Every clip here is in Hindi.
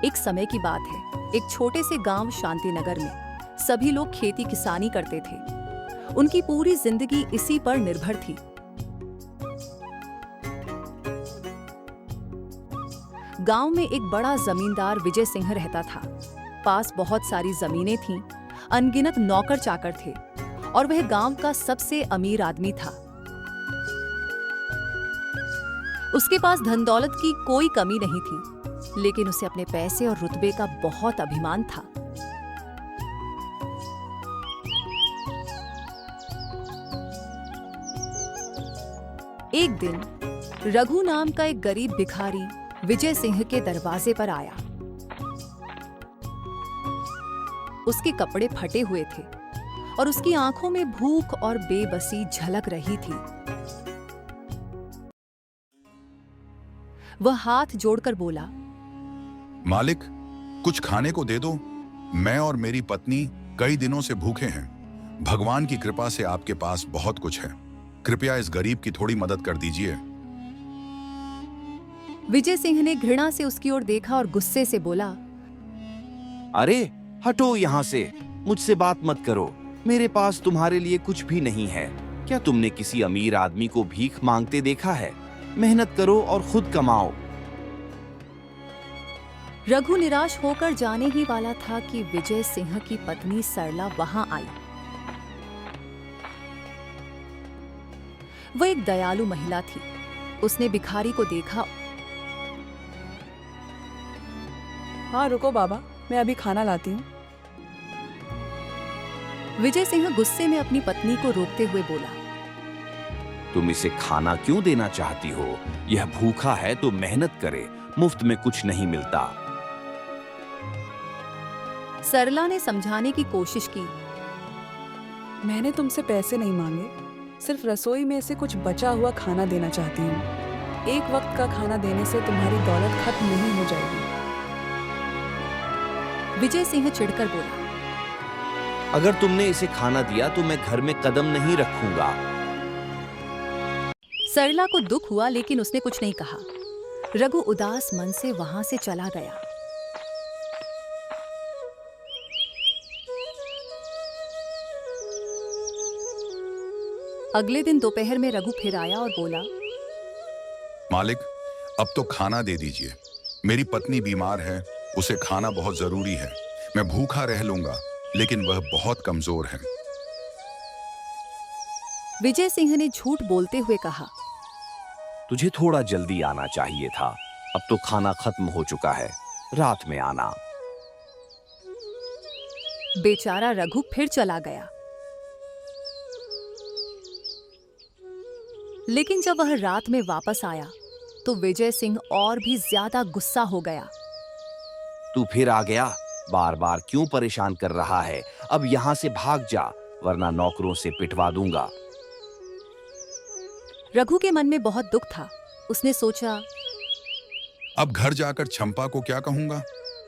एक समय की बात है, एक छोटे से गांव शांतिनगर में सभी लोग खेती किसानी करते थे। उनकी पूरी जिंदगी इसी पर निर्भर थी। गांव में एक बड़ा जमींदार विजय सिंह रहता था। पास बहुत सारी जमीनें थीं, अनगिनत नौकर चाकर थे और वह गांव का सबसे अमीर आदमी था। उसके पास धन दौलत की कोई कमी नहीं थी, लेकिन उसे अपने पैसे और रुतबे का बहुत अभिमान था। एक दिन रघु नाम का एक गरीब भिखारी विजय सिंह के दरवाजे पर आया। उसके कपड़े फटे हुए थे और उसकी आंखों में भूख और बेबसी झलक रही थी। वह हाथ जोड़कर बोला, मालिक, कुछ खाने को दे दो। मैं और मेरी पत्नी कई दिनों से भूखे हैं। भगवान की कृपा से आपके पास बहुत कुछ है। कृपया इस गरीब की थोड़ी मदद कर दीजिए। विजय सिंह ने घृणा से उसकी ओर देखा और गुस्से से बोला, अरे हटो यहाँ से, मुझसे बात मत करो। मेरे पास तुम्हारे लिए कुछ भी नहीं है। क्या तुमने किसी अमीर आदमी को भीख मांगते देखा है? मेहनत करो और खुद कमाओ। रघु निराश होकर जाने ही वाला था कि विजय सिंह की पत्नी सरला वहां आई। वह एक दयालु महिला थी। उसने भिखारी को देखा। हाँ रुको बाबा, मैं अभी खाना लाती हूँ। विजय सिंह गुस्से में अपनी पत्नी को रोकते हुए बोला, तुम इसे खाना क्यों देना चाहती हो? यह भूखा है तो मेहनत करे, मुफ्त में कुछ नहीं मिलता। सरला ने समझाने की कोशिश की। मैंने तुमसे पैसे नहीं मांगे, सिर्फ रसोई में से कुछ बचा हुआ खाना देना चाहती हूँ। एक वक्त का खाना देने से तुम्हारी दौलत खत्म नहीं हो जाएगी। विजय सिंह चिढ़कर बोला, अगर तुमने इसे खाना दिया तो मैं घर में कदम नहीं रखूंगा। सरला को दुख हुआ, लेकिन उसने कुछ नहीं कहा। रघु उदास मन से वहां से चला गया। अगले दिन दोपहर में रघु फिर आया और बोला, मालिक, अब तो खाना दे दीजिए। मेरी पत्नी बीमार है, उसे खाना बहुत जरूरी है। मैं भूखा रह लूंगा, लेकिन वह बहुत कमजोर है। विजय सिंह ने झूठ बोलते हुए कहा, तुझे थोड़ा जल्दी आना चाहिए था। अब तो खाना खत्म हो चुका है, रात में आना। बेचारा रघु फिर चला गया। लेकिन जब वह रात में वापस आया तो विजय सिंह और भी ज्यादा गुस्सा हो गया। तू फिर आ गया? बार बार क्यों परेशान कर रहा है? अब यहां से भाग जा, वरना नौकरों से पिटवा दूंगा। रघु के मन में बहुत दुख था। उसने सोचा, अब घर जाकर चंपा को क्या कहूंगा?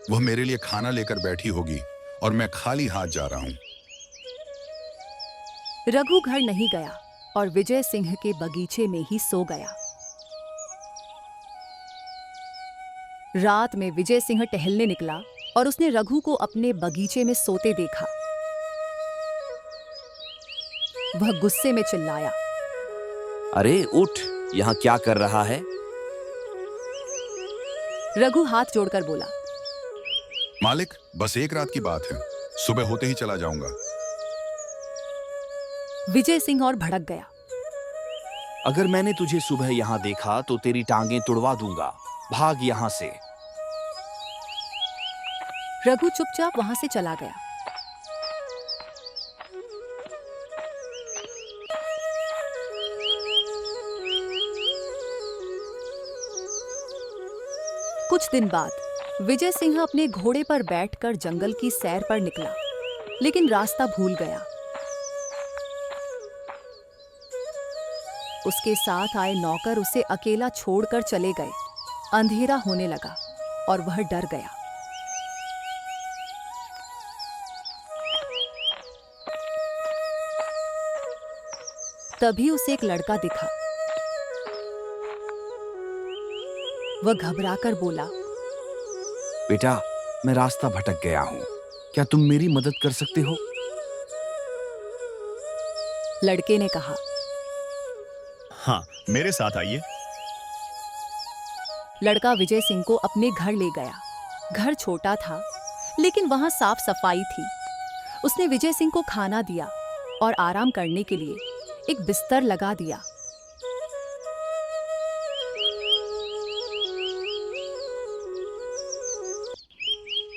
वह मेरे लिए खाना लेकर बैठी होगी और मैं खाली हाथ जा रहा हूं। रघु घर नहीं गया और विजय सिंह के बगीचे में ही सो गया। रात में विजय सिंह टहलने निकला और उसने रघु को अपने बगीचे में सोते देखा। वह गुस्से में चिल्लाया, अरे उठ, यहाँ क्या कर रहा है? रघु हाथ जोड़कर बोला, मालिक, बस एक रात की बात है, सुबह होते ही चला जाऊंगा। विजय सिंह और भड़क गया। अगर मैंने तुझे सुबह यहाँ देखा तो तेरी टांगें तुड़वा दूंगा। भाग यहाँ से। रघु चुपचाप वहां से चला गया। कुछ दिन बाद विजय सिंह अपने घोड़े पर बैठकर जंगल की सैर पर निकला, लेकिन रास्ता भूल गया। उसके साथ आए नौकर उसे अकेला छोड़कर चले गए। अंधेरा होने लगा और वह डर गया। तभी उसे एक लड़का दिखा। वह घबराकर बोला, बेटा, मैं रास्ता भटक गया हूँ, क्या तुम मेरी मदद कर सकते हो? लड़के ने कहा। हाँ, मेरे साथ आइए। लड़का विजय सिंह को अपने घर ले गया। घर छोटा था, लेकिन वहां साफ सफाई थी। उसने विजय सिंह को खाना दिया और आराम करने के लिए एक बिस्तर लगा दिया।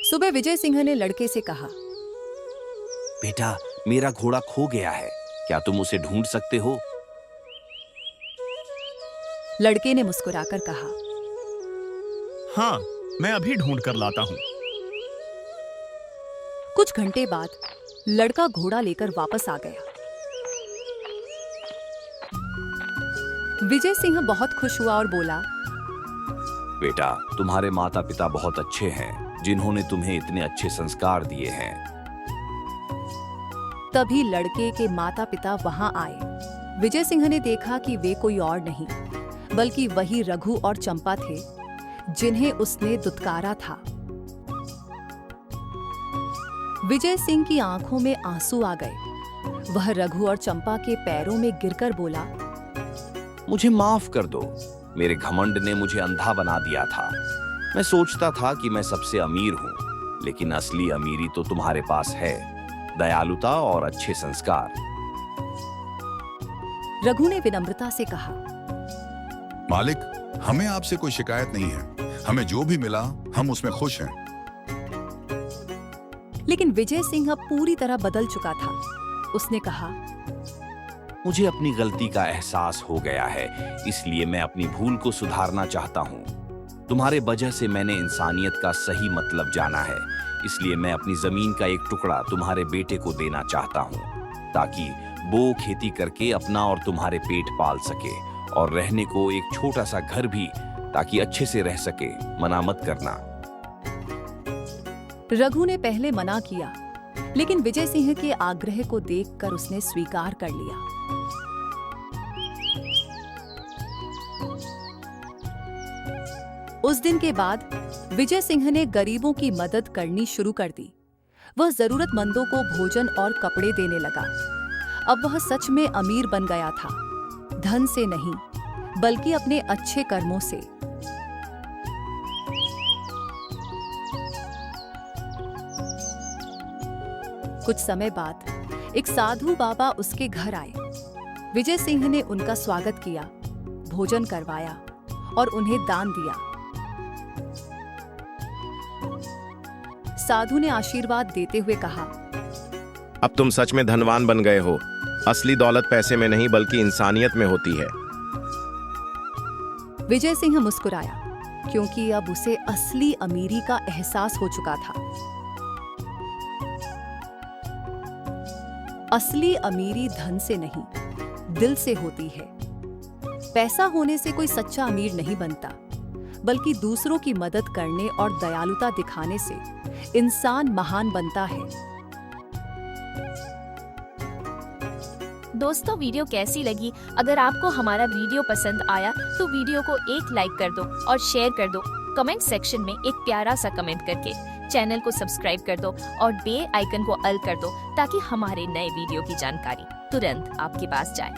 सुबह विजय सिंह ने लड़के से कहा, बेटा, मेरा घोड़ा खो गया है, क्या तुम उसे ढूंढ सकते हो? लड़के ने मुस्कुराकर कहा, हाँ, मैं अभी ढूंढ कर लाता हूँ। कुछ घंटे बाद लड़का घोड़ा लेकर वापस आ गया। विजय सिंह बहुत खुश हुआ और बोला, बेटा, तुम्हारे माता पिता बहुत अच्छे हैं, जिन्होंने तुम्हें इतने अच्छे संस्कार दिए हैं। तभी लड़के के माता पिता वहां आए। विजय सिंह ने देखा कि वे कोई और नहीं बल्कि वही रघु और चंपा थे जिन्हें उसने दुत्कारा था। विजय सिंह की आंखों में आंसू आ गए। वह रघु और चंपा के पैरों में गिरकर बोला, मुझे माफ कर दो, मेरे घमंड ने मुझे अंधा बना दिया था। मैं सोचता था कि मैं सबसे अमीर हूँ, लेकिन असली अमीरी तो तुम्हारे पास है, दयालुता और अच्छे संस्कार। रघु ने विनम्रता से कहा, मालिक, हमें आपसे कोई शिकायत नहीं है। हमें जो भी मिला हम उसमें खुश हैं। लेकिन विजय सिंह अब पूरी तरह बदल चुका था। उसने कहा, मुझे अपनी गलती का एहसास हो गया है, इसलिए मैं अपनी भूल को सुधारना चाहता हूँ। तुम्हारे वजह से मैंने इंसानियत का सही मतलब जाना है, इसलिए मैं अपनी जमीन का एक टुकड़ा तुम्हारे बेटे को देना चाहता हूँ, ताकि वो खेती करके अपना और तुम्हारे पेट पाल सके, और रहने को एक छोटा सा घर भी, ताकि अच्छे से रह सके। मना मत करना। रघु ने पहले मना किया, लेकिन विजय सिंह के आग्रह को देखकर उसने स्वीकार कर लिया। उस दिन के बाद विजय सिंह ने गरीबों की मदद करनी शुरू कर दी। वह जरूरतमंदों को भोजन और कपड़े देने लगा। अब वह सच में अमीर बन गया था, धन से नहीं बल्कि अपने अच्छे कर्मों से। कुछ समय बाद एक साधु बाबा उसके घर आए। विजय सिंह ने उनका स्वागत किया, भोजन करवाया और उन्हें दान दिया। साधु ने आशीर्वाद देते हुए कहा, अब तुम सच में धनवान बन गए हो। असली दौलत पैसे में नहीं बल्कि इंसानियत में होती है। विजय सिंह मुस्कुराया, क्योंकि अब उसे असली अमीरी का एहसास हो चुका था। असली अमीरी धन से नहीं, दिल से होती है। पैसा होने से कोई सच्चा अमीर नहीं बनता, बल्कि दूसरों की मदद करने और दयालुता दिखाने से इंसान महान बनता है। दोस्तों, वीडियो कैसी लगी? अगर आपको हमारा वीडियो पसंद आया तो वीडियो को एक लाइक कर दो और शेयर कर दो। कमेंट सेक्शन में एक प्यारा सा कमेंट करके चैनल को सब्सक्राइब कर दो और बेल आइकन को ऑल कर दो, ताकि हमारे नए वीडियो की जानकारी तुरंत आपके पास जाए।